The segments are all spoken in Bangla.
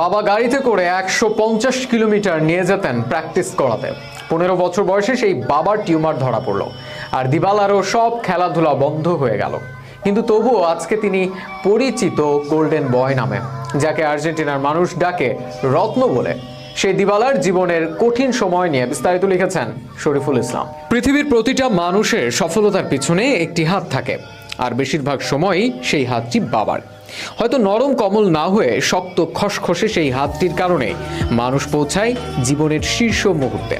বাবা গাড়িতে করে 150 কিলোমিটার নিয়ে যেতেন প্র্যাকটিস করাতে। 15 বছর বয়সে সেই বাবার টিউমার ধরা পড়ল, আর দিবালারও সব খেলাধুলা বন্ধ হয়ে গেল। কিন্তু তবুও আজকে তিনি পরিচিত গোল্ডেন বয় নামে, যাকে আর্জেন্টিনার মানুষ ডাকে রত্ন বলে। সেই দিবালার জীবনের কঠিন সময় নিয়ে বিস্তারিত লিখেছেন শরীফুল ইসলাম। পৃথিবীর প্রতিটা মানুষের সফলতার পিছনে একটি হাত থাকে, আর বেশিরভাগ সময়ই সেই হাতটি বাবার। হয়তো নরম কমল না হয়ে শক্ত খসখসে সেই হাতটির কারণে মানুষ পৌঁছায় জীবনের শীর্ষ মুহূর্তে।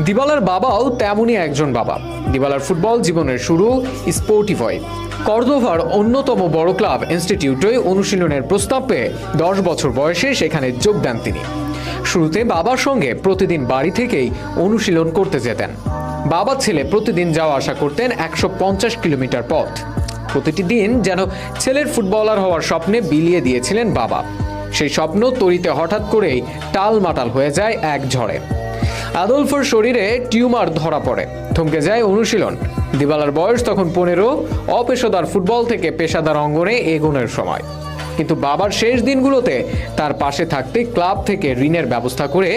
দিবালার বাবাও তেমনই একজন বাবা। দিবালার ফুটবল জীবনের শুরু স্পোর্টিভয় কর্দোভার অন্যতম বড় ক্লাব ইনস্টিটিউটে অনুশীলনের প্রস্তাব পেয়ে 10 বছর বয়সে সেখানে যোগ দেন তিনি। শুরুতে বাবার সঙ্গে প্রতিদিন বাড়ি থেকেই অনুশীলন করতে যেতেন। বাবা ছেলে প্রতিদিন যাওয়া আসা করতেন 150 কিলোমিটার পথ। প্রতিটি দিন যেন ছেলের ফুটবলার হওয়ার স্বপ্নে বিলিয়ে দিয়েছিলেন বাবা। সেই স্বপ্ন তরিতে হঠাৎ করেই টালমাটাল হয়ে যায় এক ঝড়ে। আদলফোর শরীরে টিউমার ধরা পড়ে, থমকে যায় অনুশীলন। দিবালার বয়স তখন 15, অপেশাদার ফুটবল থেকে পেশাদার অঙ্গনে এগোনোর সময়। কিন্তু বাবার শেষ দিনগুলোতে তার পাশে থাকতে ক্লাব থেকে ঋণের ব্যবস্থা করে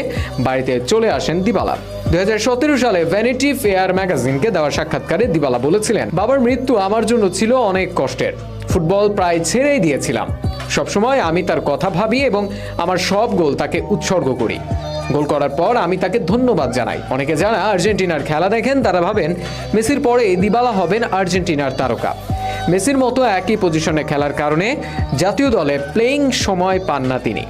বাড়িতে চলে আসেন দিবালা। 2017 সালে ভ্যানিটি ফেয়ার ম্যাগাজিনকে দেওয়া সাক্ষাৎকারে দিবালা বলেছিলেন, বাবার মৃত্যু আমার জন্য ছিল অনেক কষ্টের। ফুটবল প্রায় ছেড়েই দিয়েছিলাম। সবসময় আমি তার কথা ভাবি এবং আমার সব গোল তাকে উৎসর্গ করি। গোল করার পর আমি তাকে ধন্যবাদ জানাই। অনেকে যারা আর্জেন্টিনার খেলা দেখেন তারা ভাবেন মেসির পরে দিবালা হবেন আর্জেন্টিনার তারকা। মেসির মতো একই পজিশনে খেলার কারণে জাতীয় দলে প্লেইং সময় পান না তিনি।